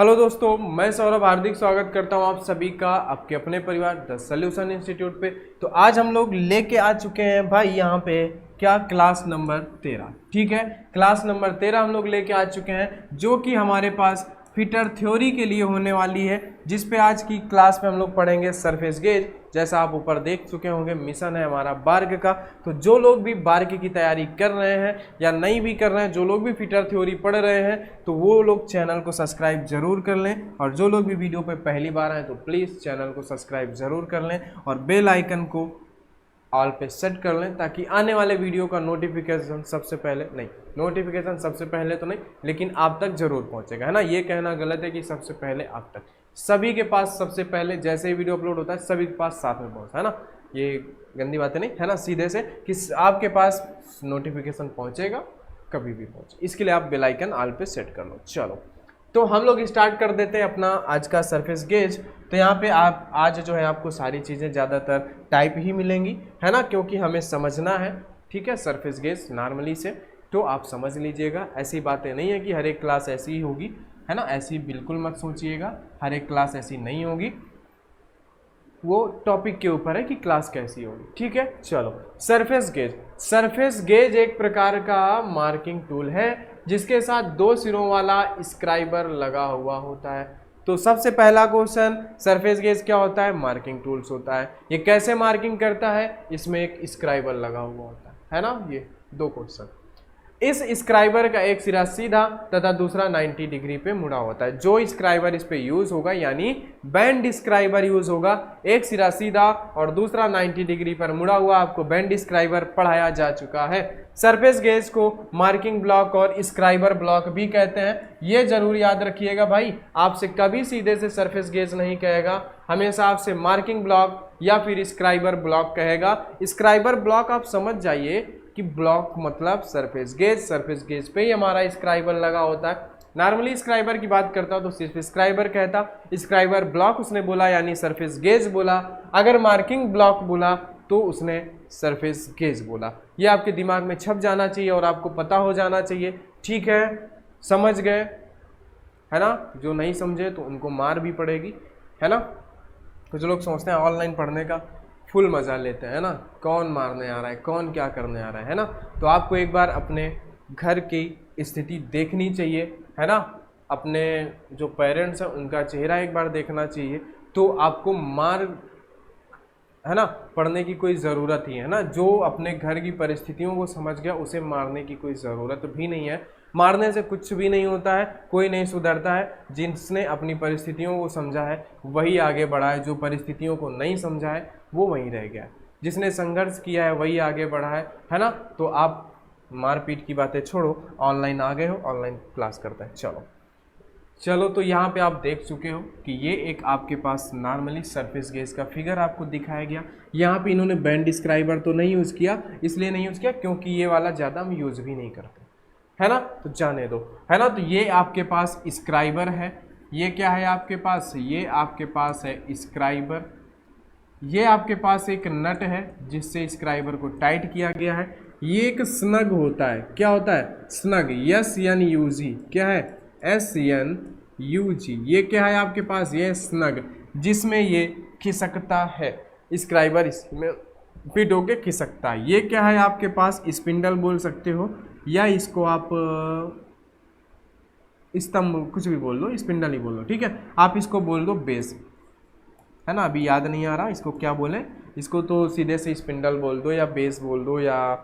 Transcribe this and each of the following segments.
Hello दोस्तों, मैं सौरभ हार्दिक स्वागत करता हूं आप सभी का आपके अपने परिवार द सॉल्यूशन इंस्टीट्यूट पे। तो आज हम लोग लेके आ चुके हैं भाई यहाँ पे क्या क्लास नंबर 13। ठीक है, क्लास नंबर 13 हम लोग लेके आ चुके हैं जो कि हमारे पास फिटर थ्योरी के लिए होने वाली है, जिस पे आज की क्लास में हम लोग पढ़ेंगे सरफेस गेज। जैसा आप ऊपर देख चुके होंगे मिशन है हमारा बार्ग का। तो जो लोग भी बार्ग की तैयारी कर रहे हैं या नहीं भी कर रहे हैं, जो लोग भी फिटर थ्योरी पढ़ रहे हैं, तो वो लोग चैनल को सब्सक्राइब जरूर कर लें। और जो लोग भी वीडियो पे पहली बार आए तो प्लीज़ चैनल को सब्सक्राइब जरूर कर लें और बेल आइकन को ऑल पे सेट कर लें, ताकि आने वाले वीडियो का नोटिफिकेशन सबसे पहले तो नहीं लेकिन आप तक जरूर पहुंचेगा, है ना। ये कहना गलत है कि सबसे पहले आप तक, सभी के पास सबसे पहले जैसे ही वीडियो अपलोड होता है सभी के पास साथ में पहुंचता है ना। ये गंदी बातें नहीं है ना, सीधे से कि आपके पास नोटिफिकेशन पहुंचेगा, कभी भी पहुंचे, इसके लिए आप बेल आइकन ऑल पे सेट कर लो। चलो, तो हम लोग स्टार्ट कर देते हैं अपना आज का सरफेस गेज। तो यहाँ पे आप आज जो है आपको सारी चीज़ें ज़्यादातर टाइप ही मिलेंगी, है ना, क्योंकि हमें समझना है। ठीक है, सरफेस गेज नॉर्मली से तो आप समझ लीजिएगा। ऐसी बातें नहीं है कि हर एक क्लास ऐसी ही होगी, है ना, ऐसी बिल्कुल मत सोचिएगा। हर एक क्लास ऐसी नहीं होगी, वो टॉपिक के ऊपर है कि क्लास कैसी होगी। ठीक है, चलो। सरफेस गेज एक प्रकार का मार्किंग टूल है जिसके साथ दो सिरों वाला स्क्राइबर लगा हुआ होता है। तो सबसे पहला क्वेश्चन, सरफेस गेज क्या होता है? मार्किंग टूल्स होता है। ये कैसे मार्किंग करता है? इसमें एक स्क्राइबर लगा हुआ होता है ना। ये दो क्वेश्चन। इस स्क्राइबर का एक सिरा सीधा तथा दूसरा 90 डिग्री पे मुड़ा होता है। जो स्क्राइबर इस पे यूज होगा, यानी बैंड स्क्राइबर यूज होगा, एक सिरा सीधा और दूसरा 90 डिग्री पर मुड़ा हुआ, आपको बैंड स्क्राइबर पढ़ाया जा चुका है। सरफेस गेज को मार्किंग ब्लॉक और स्क्राइबर ब्लॉक भी कहते हैं। ये जरूर याद रखिएगा भाई, आपसे कभी सीधे से सरफेस गेज नहीं कहेगा, हमेशा आपसे मार्किंग ब्लॉक या फिर स्क्राइबर ब्लॉक कहेगा। स्क्राइबर ब्लॉक आप समझ जाइए कि ब्लॉक मतलब सरफेस गेज पे ही हमारा स्क्राइबर लगा होता है। नॉर्मली स्क्राइबर की बात करता हूं तो सिर्फ स्क्राइबर कहता, स्क्राइबर ब्लॉक उसने बोला यानी सरफेस गेज बोला। अगर मार्किंग ब्लॉक बोला तो उसने सरफेस गेज बोला। ये आपके दिमाग में छप जाना चाहिए और आपको पता हो जाना चाहिए। ठीक है, समझ गए, है ना। जो नहीं समझे तो उनको मार भी पड़ेगी, है ना। कुछ लोग सोचते हैं ऑनलाइन पढ़ने का फुल मज़ा लेते हैं, है ना, कौन मारने आ रहा है, कौन क्या करने आ रहा है ना। तो आपको एक बार अपने घर की स्थिति देखनी चाहिए, है ना। अपने जो पेरेंट्स हैं उनका चेहरा एक बार देखना चाहिए, तो आपको मार, है ना, पढ़ने की कोई ज़रूरत ही है ना। जो अपने घर की परिस्थितियों को समझ गया उसे मारने की कोई ज़रूरत भी नहीं है। मारने से कुछ भी नहीं होता है, कोई नहीं सुधरता है। जिसने अपनी परिस्थितियों को समझा है वही आगे बढ़ा है, जो परिस्थितियों को नहीं समझा है वो वहीं रह गया है। जिसने संघर्ष किया है वही आगे बढ़ा है ना। तो आप मारपीट की बातें छोड़ो, ऑनलाइन आ गए हो, ऑनलाइन क्लास करते हैं। चलो, तो यहाँ पे आप देख चुके हो कि ये एक आपके पास नॉर्मली सरफेस गेज का फिगर आपको दिखाया गया। यहाँ पे इन्होंने बैंड डिस्क्राइबर तो नहीं यूज़ किया, इसलिए नहीं यूज़ किया क्योंकि ये वाला ज़्यादा हम यूज़ भी नहीं करते, है ना, तो जाने दो, है ना। तो ये आपके पास स्क्राइबर है। ये क्या है आपके पास? ये आपके पास है स्क्राइबर। ये आपके पास एक नट है जिससे स्क्राइबर को टाइट किया गया है। ये एक स्नग होता है। क्या होता है? Snug, SNUG। क्या है? SNUG। ये क्या है आपके पास? ये स्नग, जिसमें ये खिसकता है, स्क्राइबर इसमें फिट होके खिसकता है। ये क्या है आपके पास? स्पिंडल बोल सकते हो, या इसको आप स्तंभ, कुछ भी बोल लो, स्पिंडल ही बोल लो, ठीक है। आप इसको बोल दो बेस, है ना। अभी याद नहीं आ रहा इसको क्या बोलें, इसको तो सीधे से स्पिंडल बोल दो या बेस बोल दो या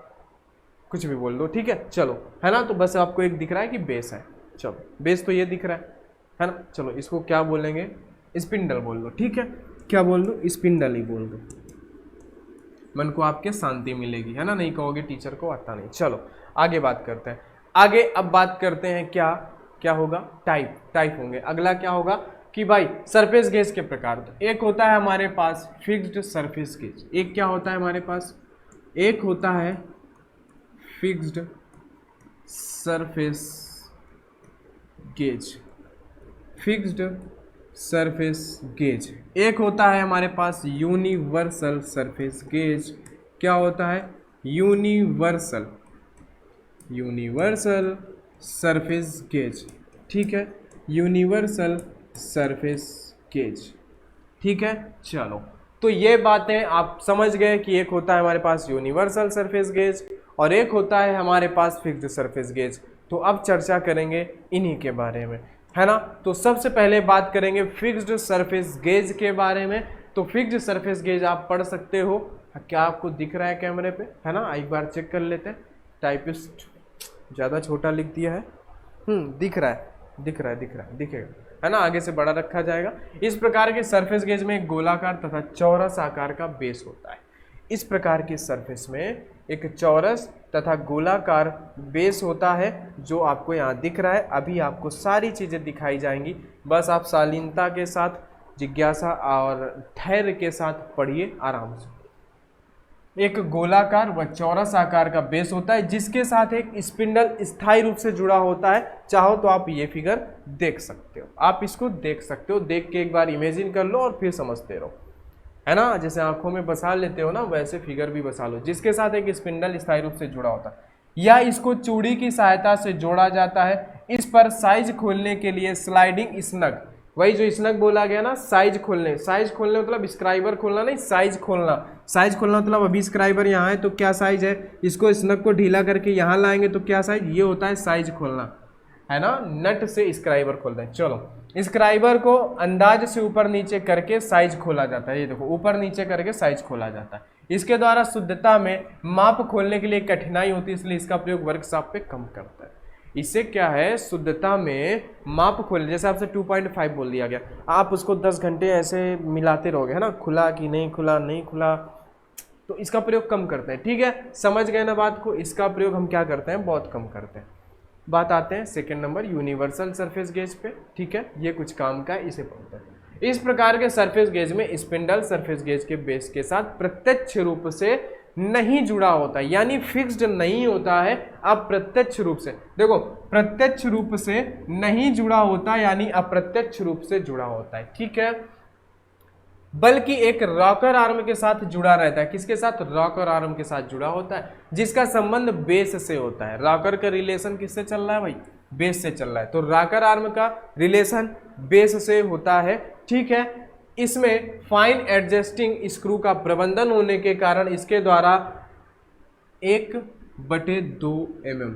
कुछ भी बोल दो, ठीक है। चलो, है ना। तो बस आपको एक दिख रहा है कि बेस है, चलो बेस तो ये दिख रहा है ना। चलो, इसको क्या बोलेंगे? स्पिंडल बोल दो, ठीक है। क्या बोल दो? स्पिंडल ही बोल दो, मन को आपके शांति मिलेगी, है ना। नहीं कहोगे टीचर को आता नहीं। चलो आगे बात करते हैं। आगे अब बात करते हैं क्या क्या होगा? टाइप होंगे। अगला क्या होगा कि भाई सरफेस गेज के प्रकार। तो एक होता है हमारे पास फिक्स्ड सरफेस गेज। एक क्या होता है हमारे पास? एक होता है fixed surface gauge, fixed surface gauge. एक होता है हमारे पास यूनिवर्सल सरफेस गेज। क्या होता है? यूनिवर्सल सरफेस गेज, ठीक है। Universal surface gauge. ठीक है, चलो तो ये बातें आप समझ गए कि एक होता है हमारे पास यूनिवर्सल सरफेस गेज और एक होता है हमारे पास फिक्स्ड सरफेस गेज। तो अब चर्चा करेंगे इन्हीं के बारे में, है ना। तो सबसे पहले बात करेंगे फिक्स्ड सरफेस गेज के बारे में। तो फिक्स्ड सरफेस गेज आप पढ़ सकते हो, क्या आपको दिख रहा है कैमरे पे, है ना। एक बार चेक कर लेते हैं, टाइपिस्ट ज़्यादा छोटा लिख दिया है, दिख रहा है, दिखेगा, है ना, आगे से बड़ा रखा जाएगा। इस प्रकार के सरफेस गेज में एक गोलाकार तथा चौरस आकार का बेस होता है। इस प्रकार के सरफेस में एक चौरस तथा गोलाकार बेस होता है जो आपको यहाँ दिख रहा है। अभी आपको सारी चीज़ें दिखाई जाएंगी, बस आप शालीनता के साथ, जिज्ञासा और धैर्य के साथ पढ़िए आराम से। एक गोलाकार व चौरस आकार का बेस होता है जिसके साथ एक स्पिंडल स्थायी रूप से जुड़ा होता है। चाहो तो आप ये फिगर देख सकते हो, आप इसको देख सकते हो, देख के एक बार इमेजिन कर लो और फिर समझते रहो, है ना। जैसे आंखों में बसा लेते हो ना, वैसे फिगर भी बसा लो, जिसके साथ एक स्पिंडल स्थायी रूप से जुड़ा होता है या इसको चूड़ी की सहायता से जोड़ा जाता है। इस पर साइज खोलने के लिए स्लाइडिंग स्नग, वही जो स्नग बोला गया ना, साइज खोलने मतलब स्क्राइबर खोलना नहीं, साइज खोलना मतलब अभी स्क्राइबर यहाँ है तो क्या साइज है, इसको स्नग को ढीला करके यहाँ लाएंगे तो क्या साइज, ये होता है साइज खोलना, है ना। नट से स्क्राइबर खोलते हैं। चलो स्क्राइबर को अंदाज से ऊपर नीचे करके साइज खोला जाता है, ये देखो ऊपर नीचे करके साइज खोला जाता है। इसके द्वारा शुद्धता में माप खोलने के लिए कठिनाई होती है, इसलिए इसका प्रयोग वर्कशॉप पे कम करता है। इससे क्या है, शुद्धता में माप खोल, जैसे आपसे 2.5 बोल दिया गया, आप उसको 10 घंटे ऐसे मिलाते रहोगे, है ना, खुला कि नहीं खुला, नहीं खुला, तो इसका प्रयोग कम करते हैं। ठीक है, समझ गए ना बात को, इसका प्रयोग हम क्या करते हैं, बहुत कम करते हैं। बात आते हैं second number universal surface gauge पे। ठीक है, ये कुछ काम का है, इसे पढ़ते हैं। इस प्रकार के सरफेस गेज में स्पिंडल सरफेस गेज के बेस के साथ प्रत्यक्ष रूप से नहीं जुड़ा होता है, यानी फिक्स्ड नहीं होता है। अप्रत्यक्ष रूप से, देखो प्रत्यक्ष रूप से नहीं जुड़ा होता यानी अप्रत्यक्ष रूप से जुड़ा होता है। ठीक है, बल्कि एक रॉकर आर्म के साथ जुड़ा रहता है। किसके साथ, रॉकर आर्म के साथ जुड़ा होता है, जिसका संबंध बेस से होता है। रॉकर का रिलेशन किससे चल रहा है भाई, बेस से चल रहा है, तो रॉकर आर्म का रिलेशन बेस से होता है। ठीक है, इसमें फाइन एडजस्टिंग स्क्रू का प्रबंधन होने के कारण इसके द्वारा 1/2 mm,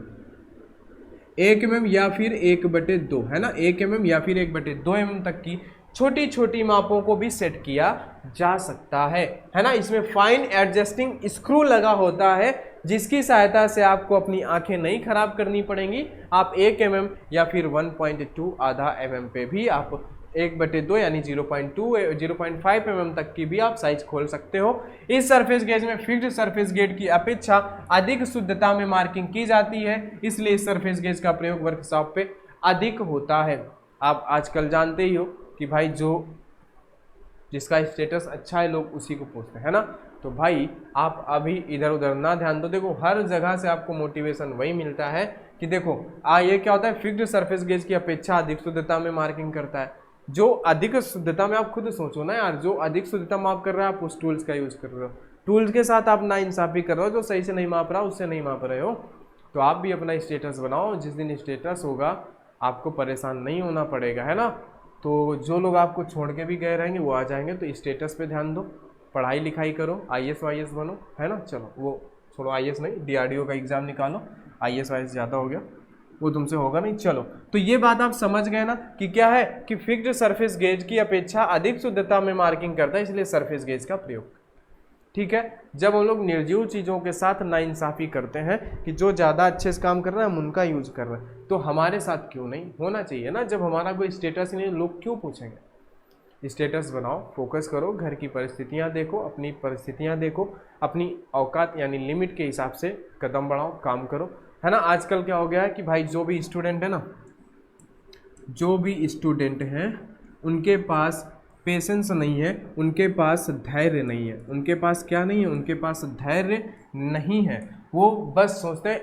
1 mm या फिर 1/2, है ना, 1 mm या फिर 1/2 mm तक की छोटी छोटी मापों को भी सेट किया जा सकता है ना। इसमें फाइन एडजस्टिंग स्क्रू लगा होता है जिसकी सहायता से आपको अपनी आंखें नहीं खराब करनी पड़ेंगी। आप 1 mm या फिर 1.2 आधा mm पे भी आप 1/2 यानी 0.5 mm तक की भी आप साइज खोल सकते हो। इस सरफेस गेज में फिक्स्ड सरफेस गेज की अपेक्षा अधिक शुद्धता में मार्किंग की जाती है, इसलिए इस सरफेस गेज का प्रयोग वर्कशॉप पे अधिक होता है। आप आजकल जानते ही हो कि भाई जो जिसका स्टेटस अच्छा है लोग उसी को पूछते हैं, है ना। तो भाई आप अभी इधर उधर ना ध्यान दो, देखो हर जगह से आपको मोटिवेशन वही मिलता है कि देखो ये क्या होता है, फिक्स्ड सरफेस गेज की अपेक्षा अधिक शुद्धता में मार्किंग करता है। जो अधिक शुद्धता में, आप खुद सोचो ना यार, जो अधिक शुद्धता माप कर रहा है आप उस टूल्स का यूज कर रहे हो, टूल्स के साथ आप ना इंसाफी कर रहे हो, जो सही से नहीं माप रहा उससे नहीं माप रहे हो। तो आप भी अपना स्टेटस बनाओ, जिस दिन स्टेटस होगा आपको परेशान नहीं होना पड़ेगा, है ना। तो जो लोग आपको छोड़ के भी गए रहेंगे वो आ जाएंगे, तो स्टेटस पे ध्यान दो, पढ़ाई लिखाई करो, IAS वाईएस बनो, है ना। चलो वो छोड़ो, IAS नहीं, DRDO का एग्ज़ाम निकालो, IAS वाईएस ज़्यादा हो गया, वो तुमसे होगा नहीं। चलो तो ये बात आप समझ गए ना कि क्या है कि फिक्स्ड सरफेस गेज की अपेक्षा अधिक शुद्धता में मार्किंग करता है, इसलिए सरफेस गेज का प्रयोग। ठीक है, जब हम लोग निर्जीव चीज़ों के साथ नाइंसाफ़ी करते हैं कि जो ज़्यादा अच्छे से काम कर रहे हैं हम उनका यूज़ कर रहे हैं, तो हमारे साथ क्यों नहीं होना चाहिए ना। जब हमारा कोई स्टेटस नहीं, लोग क्यों पूछेंगे। स्टेटस बनाओ, फोकस करो, घर की परिस्थितियाँ देखो, अपनी परिस्थितियाँ देखो, अपनी औकात यानी लिमिट के हिसाब से कदम बढ़ाओ, काम करो, है ना। आजकल क्या हो गया है कि भाई जो भी स्टूडेंट है ना, जो भी स्टूडेंट हैं उनके पास पेशेंस नहीं है, उनके पास धैर्य नहीं है, उनके पास क्या नहीं है, उनके पास धैर्य नहीं है। वो बस सोचते हैं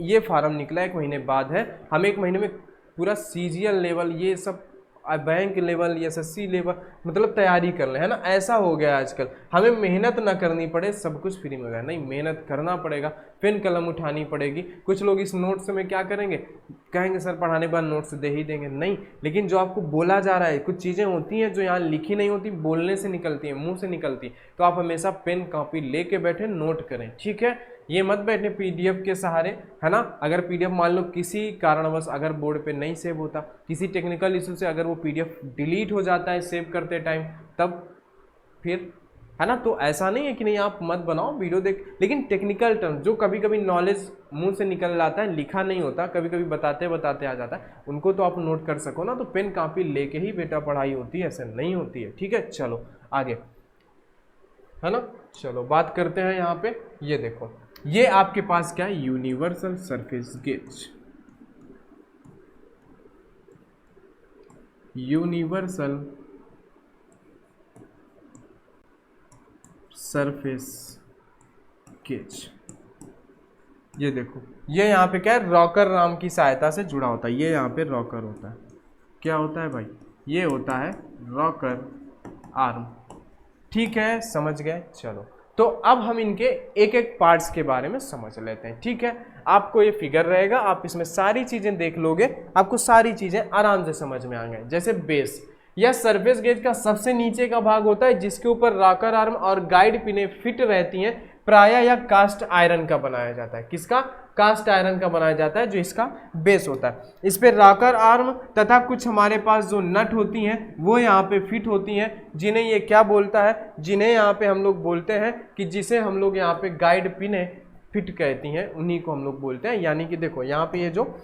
ये फार्म निकला 1 महीने बाद है, हम 1 महीने में पूरा CGL लेवल ये सब बैंक लेवल या एसएससी लेवल मतलब तैयारी कर ले, है ना। ऐसा हो गया आजकल, हमें मेहनत ना करनी पड़े, सब कुछ फ्री में गया, नहीं मेहनत करना पड़ेगा, पेन कलम उठानी पड़ेगी। कुछ लोग इस नोट्स में क्या करेंगे, कहेंगे सर पढ़ाने के बाद नोट्स दे ही देंगे, नहीं, लेकिन जो आपको बोला जा रहा है, कुछ चीज़ें होती हैं जो यहाँ लिखी नहीं होती, बोलने से निकलती हैं, मुंह से निकलती हैं, तो आप हमेशा पेन कॉपी लेके बैठे नोट करें, ठीक है। ये मत बैठे पीडीएफ के सहारे, है ना। अगर पीडीएफ मान लो किसी कारणवश अगर बोर्ड पे नहीं सेव होता, किसी टेक्निकल इशू से अगर वो पीडीएफ डिलीट हो जाता है सेव करते टाइम, तब फिर, है ना। तो ऐसा नहीं है कि नहीं आप मत बनाओ वीडियो देख, लेकिन टेक्निकल टर्म जो कभी कभी नॉलेज मुंह से निकल जाता है, लिखा नहीं होता, कभी कभी बताते बताते आ जाता है, उनको तो आप नोट कर सको ना। तो पेन कॉपी लेके ही बेटा पढ़ाई होती है, ऐसे नहीं होती है, ठीक है। चलो आगे, है ना। चलो बात करते हैं यहाँ पे, ये देखो, ये आपके पास क्या है, universal surface gauge, universal surface gauge. ये देखो, ये यहाँ पे क्या है, रॉकर आर्म की सहायता से जुड़ा होता है। ये यहाँ पे रॉकर होता है, क्या होता है भाई, ये होता है रॉकर आर्म, ठीक है, समझ गए। चलो तो अब हम इनके एक एक पार्ट्स के बारे में समझ लेते हैं, ठीक है। आपको ये फिगर रहेगा, आप इसमें सारी चीजें देख लोगे, आपको सारी चीजें आराम से समझ में आएंगे। जैसे बेस या सरफेस गेज का सबसे नीचे का भाग होता है, जिसके ऊपर रॉकर आर्म और गाइड पिनें फिट रहती हैं, प्रायः या कास्ट आयरन का बनाया जाता है। किसका, कास्ट आयरन का बनाया जाता है, जो इसका बेस होता है। इस पे रॉकर आर्म तथा कुछ हमारे पास जो नट होती हैं वो यहाँ पे फिट होती हैं, जिन्हें ये क्या बोलता है, जिन्हें यहाँ पे हम लोग बोलते हैं कि जिसे हम लोग यहाँ पे गाइड पिनें फिट कहती हैं, उन्हीं को हम लोग बोलते हैं। यानी कि देखो यहाँ पे ये जो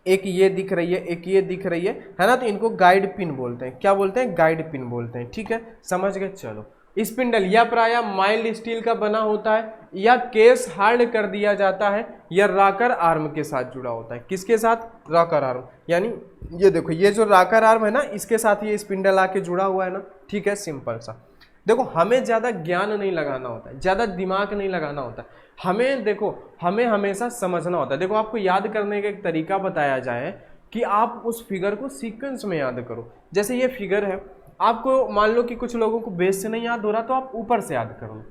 एक ये दिख रही है, एक ये दिख रही है ना, तो इनको गाइड पिन बोलते हैं। क्या बोलते हैं, गाइड पिन बोलते हैं, ठीक है, समझ गए। चलो, स्पिंडल या प्रायः माइल्ड स्टील का बना होता है, या केस हार्ड कर दिया जाता है, या रॉकर आर्म के साथ जुड़ा होता है। किसके साथ, रॉकर आर्म, यानी ये देखो, ये जो रॉकर आर्म है ना, इसके साथ ये स्पिंडल आके जुड़ा हुआ है ना, ठीक है, सिंपल सा। देखो हमें ज़्यादा ज्ञान नहीं लगाना होता है, ज़्यादा दिमाग नहीं लगाना होता है, हमें देखो, हमें हमेशा समझना होता है। देखो आपको याद करने का एक तरीका बताया जाए कि आप उस फिगर को सीक्वेंस में याद करो। जैसे ये फिगर है, आपको मान लो कि कुछ लोगों को बेस से नहीं याद हो रहा, तो आप ऊपर से याद करो,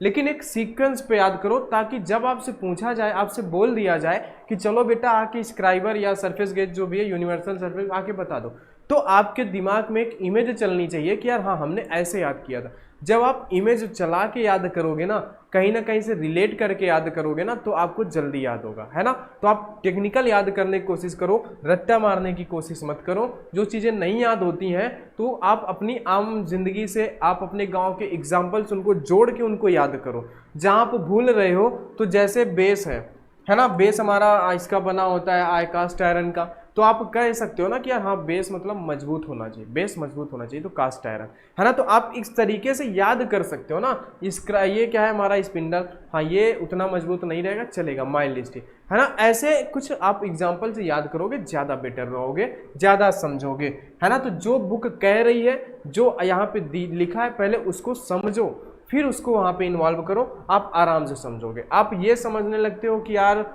लेकिन एक सीक्वेंस पे याद करो, ताकि जब आपसे पूछा जाए, आपसे बोल दिया जाए कि चलो बेटा आके स्क्राइबर या सरफेस गेज जो भी है, यूनिवर्सल सरफेस, आके बता दो, तो आपके दिमाग में एक इमेज चलनी चाहिए कि यार हाँ हमने ऐसे याद किया था। जब आप इमेज चला के याद करोगे ना कहीं से रिलेट करके याद करोगे ना, तो आपको जल्दी याद होगा, है ना। तो आप टेक्निकल याद करने की कोशिश करो, रट्टा मारने की कोशिश मत करो। जो चीज़ें नहीं याद होती हैं तो आप अपनी आम जिंदगी से, आप अपने गांव के एग्जाम्पल्स उनको जोड़ के उनको याद करो। जहां आप भूल रहे हो, तो जैसे बेस है ना, बेस हमारा इसका बना होता है आई कास्ट आयरन का, तो आप कह सकते हो ना कि यार हाँ बेस मतलब मजबूत होना चाहिए, बेस मजबूत होना चाहिए, तो कास्ट आयरन, है ना। तो आप इस तरीके से याद कर सकते हो ना। इसका ये क्या है, हमारा स्पिंडल, हाँ ये उतना मजबूत नहीं रहेगा, चलेगा, माइल्ड स्टील, है ना। ऐसे कुछ आप एग्जाम्पल से याद करोगे, ज़्यादा बेटर रहोगे, ज़्यादा समझोगे, है ना। तो जो बुक कह रही है, जो यहाँ पे लिखा है, पहले उसको समझो, फिर उसको वहाँ पे इन्वॉल्व करो, आप आराम से समझोगे। आप ये समझने लगते हो कि यार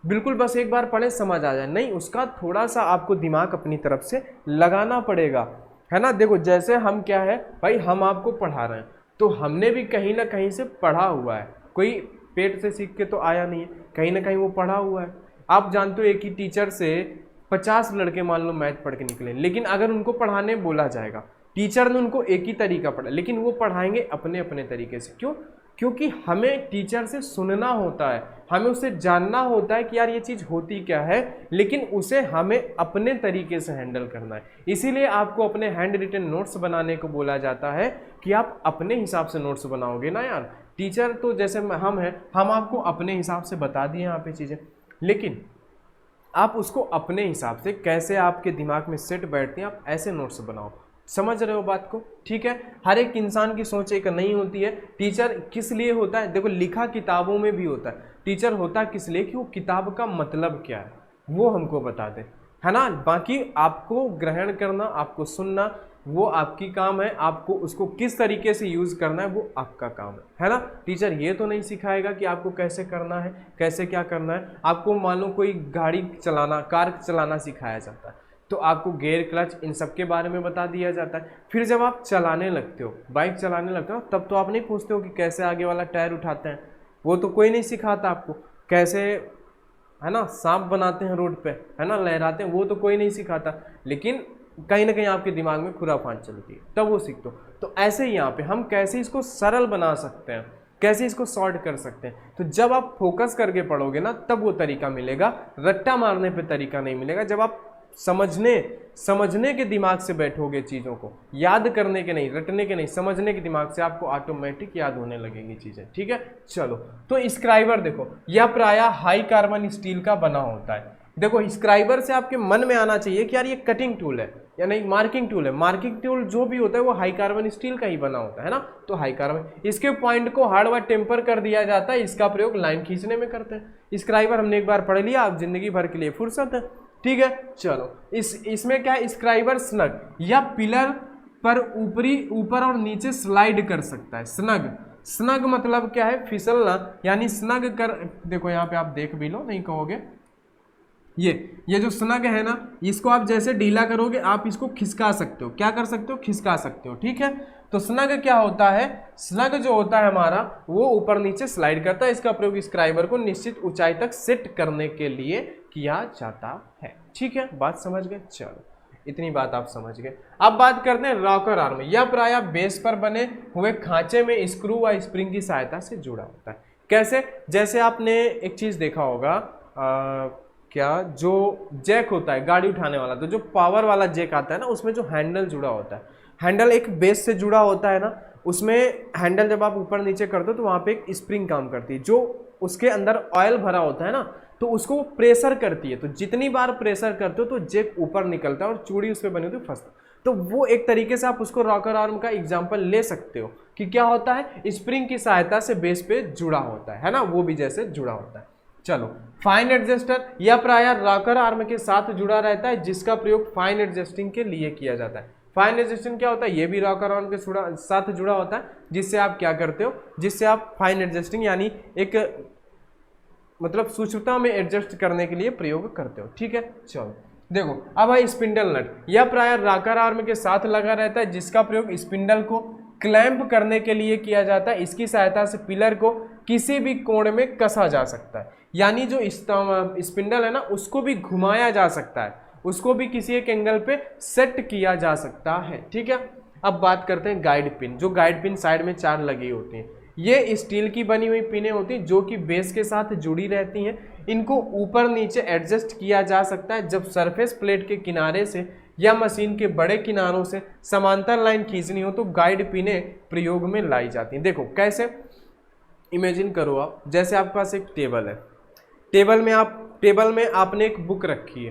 बिल्कुल बस एक बार पढ़े समझ आ जाए, नहीं, उसका थोड़ा सा आपको दिमाग अपनी तरफ से लगाना पड़ेगा, है ना। देखो जैसे हम क्या है भाई, हम आपको पढ़ा रहे हैं, तो हमने भी कहीं ना कहीं से पढ़ा हुआ है, कोई पेट से सीख के तो आया नहीं है, कहीं ना कहीं वो पढ़ा हुआ है। आप जानते हो एक ही टीचर से 50 लड़के मान लो मैथ पढ़ के निकले, लेकिन अगर उनको पढ़ाने बोला जाएगा, टीचर ने उनको एक ही तरीका पढ़ा, लेकिन वो पढ़ाएंगे अपने अपने तरीके से। क्यों, क्योंकि हमें टीचर से सुनना होता है, हमें उसे जानना होता है कि यार ये चीज़ होती क्या है, लेकिन उसे हमें अपने तरीके से हैंडल करना है। इसीलिए आपको अपने हैंड रिटन नोट्स बनाने को बोला जाता है कि आप अपने हिसाब से नोट्स बनाओगे ना यार। टीचर तो जैसे हम हैं, हम आपको अपने हिसाब से बता दिए यहाँ पे चीज़ें, लेकिन आप उसको अपने हिसाब से कैसे आपके दिमाग में सेट बैठती हैं, आप ऐसे नोट्स बनाओ। समझ रहे हो बात को, ठीक है। हर एक इंसान की सोच एक नहीं होती है। टीचर किस लिए होता है, देखो लिखा किताबों में भी होता है, टीचर होता किस लिए कि वो किताब का मतलब क्या है वो हमको बता दे, है ना। बाकी आपको ग्रहण करना, आपको सुनना, वो आपकी काम है, आपको उसको किस तरीके से यूज़ करना है वो आपका काम है ना। टीचर ये तो नहीं सिखाएगा कि आपको कैसे करना है, कैसे क्या करना है। आपको मान लो कोई गाड़ी चलाना, कार चलाना सिखाया जाता है, तो आपको गियर, क्लच, इन सब के बारे में बता दिया जाता है। फिर जब आप चलाने लगते हो, बाइक चलाने लगते हो, तब तो आप नहीं पूछते हो कि कैसे आगे वाला टायर उठाते हैं, वो तो कोई नहीं सिखाता आपको। कैसे, है ना, सांप बनाते हैं रोड पे, है ना, लहराते हैं, वो तो कोई नहीं सिखाता, लेकिन कहीं ना कहीं आपके दिमाग में खुराफान चलती है, तब वो सीखते हो। तो ऐसे ही यहाँ पे हम कैसे इसको सरल बना सकते हैं, कैसे इसको सॉर्ट कर सकते हैं, तो जब आप फोकस करके पढ़ोगे ना, तब वो तरीका मिलेगा, रट्टा मारने पे तरीका नहीं मिलेगा। जब आप समझने के दिमाग से बैठोगे, चीज़ों को याद करने के नहीं, रटने के नहीं, समझने के दिमाग से, आपको ऑटोमेटिक याद होने लगेंगी चीज़ें, ठीक है। चलो, तो स्क्राइबर देखो, यह प्रायः हाई कार्बन स्टील का बना होता है। देखो, स्क्राइबर से आपके मन में आना चाहिए कि यार ये कटिंग टूल है या नहीं, मार्किंग टूल है। मार्किंग टूल जो भी होता है वो हाई कार्बन स्टील का ही बना होता है ना, तो हाई कार्बन, इसके पॉइंट को हार्ड व टेम्पर कर दिया जाता है, इसका प्रयोग लाइन खींचने में करते हैं। स्क्राइबर हमने एक बार पढ़ लिया, आप जिंदगी भर के लिए फुर्सत है, ठीक है। चलो, इसमें क्या है, स्क्राइबर स्नग या पिलर पर ऊपर और नीचे स्लाइड कर सकता है। स्नग मतलब क्या है, फिसलना, यानी स्नग कर, देखो यहाँ पे आप देख भी लो, नहीं कहोगे, ये जो स्नग है ना, इसको आप जैसे ढीला करोगे, आप इसको खिसका सकते हो, क्या कर सकते हो, खिसका सकते हो, ठीक है। तो स्नग क्या होता है, स्नग जो होता है हमारा, वो ऊपर नीचे स्लाइड करता है। इसका प्रयोग स्क्राइबर को निश्चित ऊंचाई तक सेट करने के लिए किया जाता है, ठीक है। बात समझ गए, चलो इतनी बात आप समझ गए। अब बात करते हैं रॉकर आर्म। यह प्रायः बेस पर बने हुए खांचे में स्क्रू व स्प्रिंग की सहायता से जुड़ा होता है। कैसे, जैसे आपने एक चीज देखा होगा, क्या, जो जैक होता है गाड़ी उठाने वाला, तो जो पावर वाला जैक आता है ना, उसमें जो हैंडल जुड़ा होता है, हैंडल एक बेस से जुड़ा होता है ना, उसमें हैंडल जब आप ऊपर नीचे करते हो तो वहां पे एक स्प्रिंग काम करती है, जो उसके अंदर ऑयल भरा होता है ना, तो उसको प्रेशर करती है। तो जितनी बार प्रेशर करते हो तो जैक ऊपर निकलता है और चूड़ी उस पर बनी होती है फंसता। तो वो एक तरीके से आप उसको रॉकर आर्म का एग्जाम्पल ले सकते हो कि क्या होता है, स्प्रिंग की सहायता से बेस पे जुड़ा होता है ना, वो भी जैसे जुड़ा होता है। चलो, फाइन एडजस्टर, यह प्रायः रॉकर आर्म के साथ जुड़ा रहता है, जिसका प्रयोग फाइन एडजस्टिंग के लिए किया जाता है। फाइन एडजस्टिंग क्या होता है, ये भी रॉकर आर्म के साथ जुड़ा होता है, जिससे आप क्या करते हो, जिससे आप फाइन एडजस्टिंग यानी एक मतलब सूक्ष्मता में एडजस्ट करने के लिए प्रयोग करते हो, ठीक है। चलो देखो, अब है स्पिंडल नट। यह प्रायः रॉकर आर्म के साथ लगा रहता है, जिसका प्रयोग स्पिंडल को क्लैंप करने के लिए किया जाता है। इसकी सहायता से पिलर को किसी भी कोण में कसा जा सकता है, यानी जो स्पिंडल है ना, उसको भी घुमाया जा सकता है, उसको भी किसी एक एंगल पे सेट किया जा सकता है, ठीक है। अब बात करते हैं गाइड पिन। जो गाइड पिन साइड में 4 लगी होती हैं, ये स्टील की बनी हुई पिनें होती हैं, जो कि बेस के साथ जुड़ी रहती हैं। इनको ऊपर नीचे एडजस्ट किया जा सकता है जब सरफेस प्लेट के किनारे से या मशीन के बड़े किनारों से समांतर लाइन खींचनी हो, तो गाइड पिनें प्रयोग में लाई जाती हैं। देखो कैसे, इमेजिन करो आप, जैसे आपके पास एक टेबल है, टेबल में आपने एक बुक रखी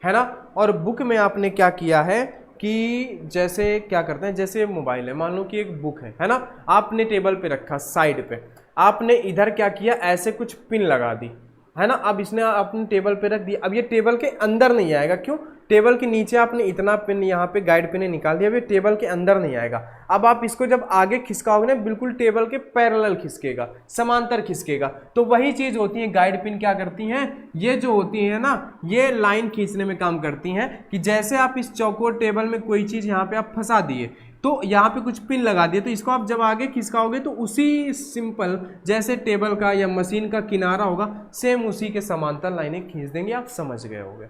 है ना, और बुक में आपने क्या किया है कि जैसे क्या करते हैं, जैसे मोबाइल है, मान लो कि एक बुक है ना, आपने टेबल पे रखा, साइड पे आपने इधर क्या किया, ऐसे कुछ पिन लगा दी, है ना। अब इसने अपने टेबल पे रख दिया, अब ये टेबल के अंदर नहीं आएगा, क्यों, टेबल के नीचे आपने इतना पिन यहाँ पे गाइड पिन निकाल दिया, अब ये टेबल के अंदर नहीं आएगा। अब आप इसको जब आगे खिसकाओगे ना, बिल्कुल टेबल के पैरेलल खिसकेगा, समांतर खिसकेगा। तो वही चीज होती है, गाइड पिन क्या करती हैं, ये जो होती है ना, ये लाइन खींचने में काम करती हैं, कि जैसे आप इस चौकोर टेबल में कोई चीज यहाँ पे आप फंसा दिए, तो यहाँ पे कुछ पिन लगा दिए, तो इसको आप जब आगे खिसकाओगे तो उसी सिंपल जैसे टेबल का या मशीन का किनारा होगा, सेम उसी के समांतर लाइनें खींच देंगे। आप समझ गए होंगे,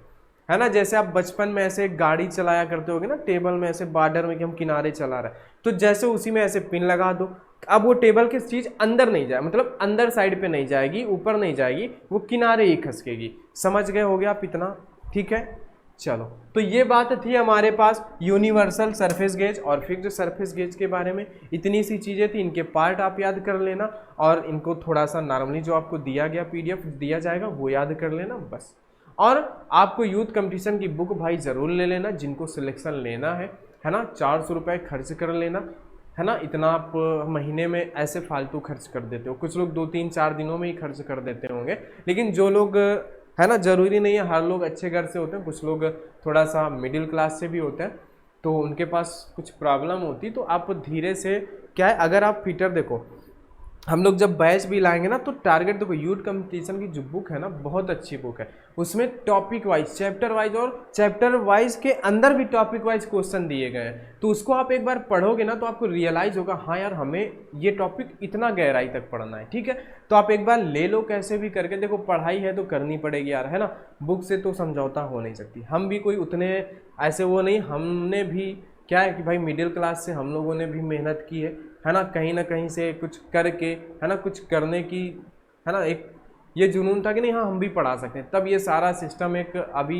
है ना। जैसे आप बचपन में ऐसे गाड़ी चलाया करते होगे ना, टेबल में ऐसे बॉर्डर में कि हम किनारे चला रहे हैं, तो जैसे उसी में ऐसे पिन लगा दो, अब वो टेबल की चीज अंदर नहीं जाए, मतलब अंदर साइड पे नहीं जाएगी, ऊपर नहीं जाएगी, वो किनारे ही खसकेगी। समझ गए होगे आप इतना, ठीक है। चलो, तो ये बात थी हमारे पास यूनिवर्सल सरफेस गेज और फिक्स्ड सरफेस गेज के बारे में। इतनी सी चीज़ें थी, इनके पार्ट आप याद कर लेना, और इनको थोड़ा सा नॉर्मली जो आपको दिया गया PDF दिया जाएगा वो याद कर लेना बस। और आपको यूथ कंपटीशन की बुक भाई ज़रूर ले लेना, जिनको सिलेक्शन लेना है ना। 400 रुपये खर्च कर लेना, है ना। इतना आप महीने में ऐसे फालतू खर्च कर देते हो, कुछ लोग 2-3-4 दिनों में ही खर्च कर देते होंगे, लेकिन जो लोग, है ना, ज़रूरी नहीं है हर लोग अच्छे घर से होते हैं, कुछ लोग थोड़ा सा मिडिल क्लास से भी होते हैं, तो उनके पास कुछ प्रॉब्लम होती, तो आप धीरे से क्या है, अगर आप फिटर देखो, हम लोग जब बैच भी लाएंगे ना तो टारगेट देखो, यूथ कंपटीशन की जो बुक है ना बहुत अच्छी बुक है, उसमें टॉपिक वाइज, चैप्टर वाइज और चैप्टर वाइज के अंदर भी टॉपिक वाइज क्वेश्चन दिए गए हैं। तो उसको आप एक बार पढ़ोगे ना तो आपको रियलाइज होगा हाँ यार हमें ये टॉपिक इतना गहराई तक पढ़ना है। ठीक है, तो आप एक बार ले लो कैसे भी करके, देखो पढ़ाई है तो करनी पड़ेगी यार, है ना, बुक से तो समझौता हो नहीं सकती। हम भी कोई उतने ऐसे वो नहीं, हमने भी क्या है कि भाई मिडिल क्लास से हम लोगों ने भी मेहनत की है ना कहीं से कुछ करके, है ना, कुछ करने की, है ना, एक ये जुनून था कि नहीं हाँ हम भी पढ़ा सकते हैं। तब ये सारा सिस्टम एक अभी,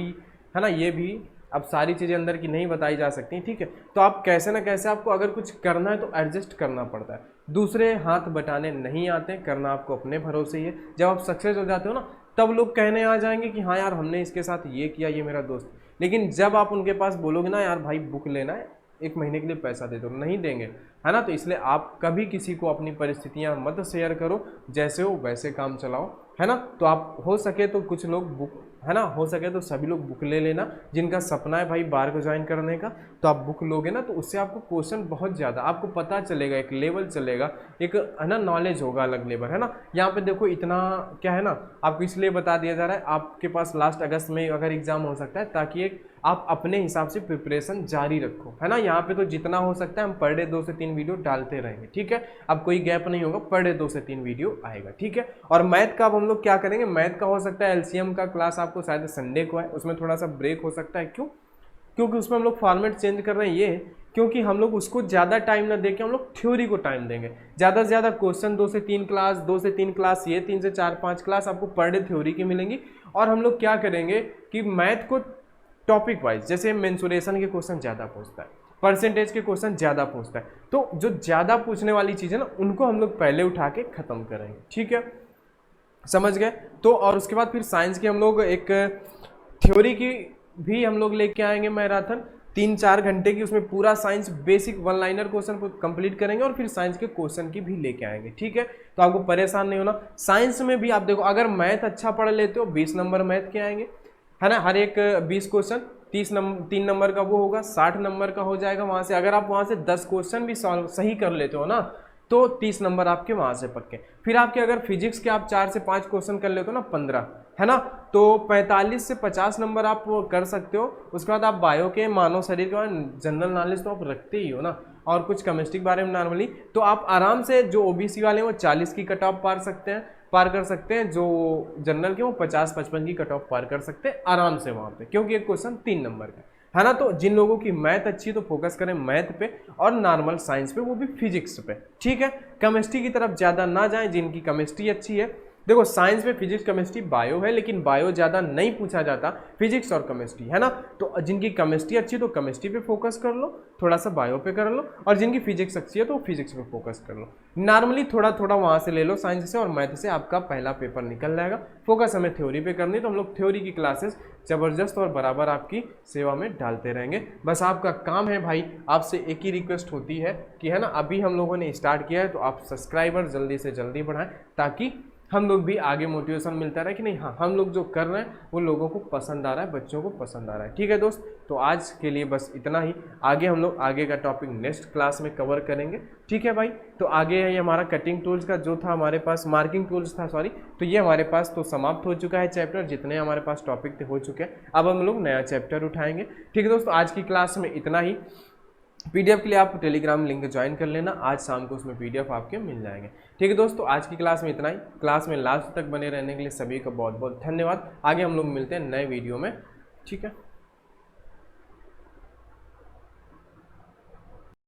है ना, ये भी अब सारी चीज़ें अंदर की नहीं बताई जा सकती। ठीक है, तो आप कैसे ना कैसे आपको अगर कुछ करना है तो एडजस्ट करना पड़ता है, दूसरे हाथ बटाने नहीं आते, करना आपको अपने भरोसे ही है। जब आप सक्सेस हो जाते हो ना तब लोग कहने आ जाएंगे कि हाँ यार हमने इसके साथ ये किया, ये मेरा दोस्त। लेकिन जब आप उनके पास बोलोगे ना यार भाई बुक लेना है, एक महीने के लिए पैसा दे दो, नहीं देंगे, है ना। तो इसलिए आप कभी किसी को अपनी परिस्थितियां मत शेयर करो, जैसे हो वैसे काम चलाओ, है ना। तो आप हो सके तो कुछ लोग बुक, है ना, हो सके तो सभी लोग बुक ले लेना, जिनका सपना है भाई बार को ज्वाइन करने का, तो आप बुक लोगे ना तो उससे आपको क्वेश्चन बहुत ज़्यादा आपको पता चलेगा, एक लेवल चलेगा, एक, है ना, नॉलेज होगा अलग लेवल, है ना। यहाँ पे देखो इतना क्या है ना, आपको इसलिए बता दिया जा रहा है, आपके पास लास्ट अगस्त में अगर एग्जाम हो सकता है, ताकि एक आप अपने हिसाब से प्रिपरेशन जारी रखो, है ना। यहाँ पे तो जितना हो सकता है हम पर डे 2 से 3 वीडियो डालते रहेंगे। ठीक है, अब कोई गैप नहीं होगा, पर डे 2 से 3 वीडियो आएगा। ठीक है, और मैथ का अब हम लोग क्या करेंगे, मैथ का हो सकता है एलसीएम का क्लास आपको शायद संडे को है, उसमें थोड़ा सा ब्रेक हो सकता है। क्यों? क्योंकि उसमें हम लोग फॉर्मेट चेंज कर रहे हैं, ये क्योंकि हम लोग उसको ज़्यादा टाइम ना देके हम लोग थ्योरी को टाइम देंगे, ज़्यादा से ज़्यादा क्वेश्चन 2 से 3 क्लास, 2 से 3 क्लास ये, 3 से 4-5 क्लास आपको पर डे थ्योरी की मिलेंगी। और हम लोग क्या करेंगे कि मैथ को टॉपिक वाइज, जैसे मेंसुरेशन के क्वेश्चन ज़्यादा पूछता है, परसेंटेज के क्वेश्चन ज़्यादा पूछता है, तो जो ज़्यादा पूछने वाली चीज़ है ना उनको हम लोग पहले उठा के ख़त्म करेंगे। ठीक है, समझ गए। तो और उसके बाद फिर साइंस की हम लोग एक थ्योरी की भी हम लोग लेके आएंगे मैराथन, 3-4 घंटे की, उसमें पूरा साइंस बेसिक 1 लाइनर क्वेश्चन को कंप्लीट करेंगे और फिर साइंस के क्वेश्चन की भी लेके आएंगे। ठीक है, तो आपको परेशान नहीं होना। साइंस में भी आप देखो, अगर मैथ अच्छा पढ़ लेते हो 20 नंबर मैथ के आएंगे, है ना, हर एक 20 क्वेश्चन 3 नंबर का वो होगा, 60 नंबर का हो जाएगा वहाँ से। अगर आप वहाँ से 10 क्वेश्चन भी सॉल्व सही कर लेते हो ना तो 30 नंबर आपके वहाँ से पक्के। फिर आपके अगर फिजिक्स के आप 4 से 5 क्वेश्चन कर लेते हो ना 15, है ना, तो 45 से 50 नंबर आप कर सकते हो। उसके बाद आप बायो के, मानव शरीर के बाद जनरल नॉलेज तो आप रखते ही हो ना, और कुछ केमिस्ट्री के बारे में नॉर्मली, तो आप आराम से जो ओबीसी वाले हैं वो 40 की कट ऑफ पार कर सकते हैं, जो जनरल के वो 50-55 की कट ऑफ पार कर सकते हैं आराम से वहाँ पे, क्योंकि एक क्वेश्चन 3 नंबर का है ना। तो जिन लोगों की मैथ अच्छी है तो फोकस करें मैथ पे और नॉर्मल साइंस पे, वो भी फिजिक्स पे। ठीक है, केमिस्ट्री की तरफ ज़्यादा ना जाएं, जिनकी केमिस्ट्री अच्छी है। देखो साइंस में फिजिक्स केमिस्ट्री बायो है, लेकिन बायो ज़्यादा नहीं पूछा जाता, फिजिक्स और केमिस्ट्री, है ना। तो जिनकी केमिस्ट्री अच्छी है तो केमिस्ट्री पे फोकस कर लो, थोड़ा सा बायो पे कर लो, और जिनकी फिजिक्स अच्छी है तो फिजिक्स पे फोकस कर लो। नॉर्मली थोड़ा थोड़ा वहाँ से ले लो, साइंस से और मैथ से आपका पहला पेपर निकल जाएगा। फोकस हमें थ्योरी पे करनी, तो हम लोग थ्योरी की क्लासेस ज़बरदस्त और बराबर आपकी सेवा में डालते रहेंगे। बस आपका काम है भाई, आपसे एक ही रिक्वेस्ट होती है कि, है ना, अभी हम लोगों ने स्टार्ट किया है तो आप सब्सक्राइबर जल्दी से जल्दी बढ़ाएं, ताकि हम लोग भी आगे मोटिवेशन मिलता रहे कि नहीं हाँ हम लोग जो कर रहे हैं वो लोगों को पसंद आ रहा है, बच्चों को पसंद आ रहा है। ठीक है दोस्त, तो आज के लिए बस इतना ही। आगे हम लोग आगे का टॉपिक नेक्स्ट क्लास में कवर करेंगे। ठीक है भाई, तो आगे है ये हमारा कटिंग टूल्स का जो था हमारे पास, मार्किंग टूल्स था सॉरी, तो ये हमारे पास तो समाप्त हो चुका है चैप्टर, जितने हमारे पास टॉपिक थे हो चुके हैं। अब हम लोग नया चैप्टर उठाएंगे। ठीक है दोस्तों, आज की क्लास में इतना ही। पीडीएफ के लिए आप टेलीग्राम लिंक ज्वाइन कर लेना, आज शाम को उसमें पीडीएफ आपके मिल जाएंगे। ठीक है दोस्तों, आज की क्लास में इतना ही। क्लास में लास्ट तक बने रहने के लिए सभी का बहुत बहुत धन्यवाद। आगे हम लोग मिलते हैं नए वीडियो में। ठीक है।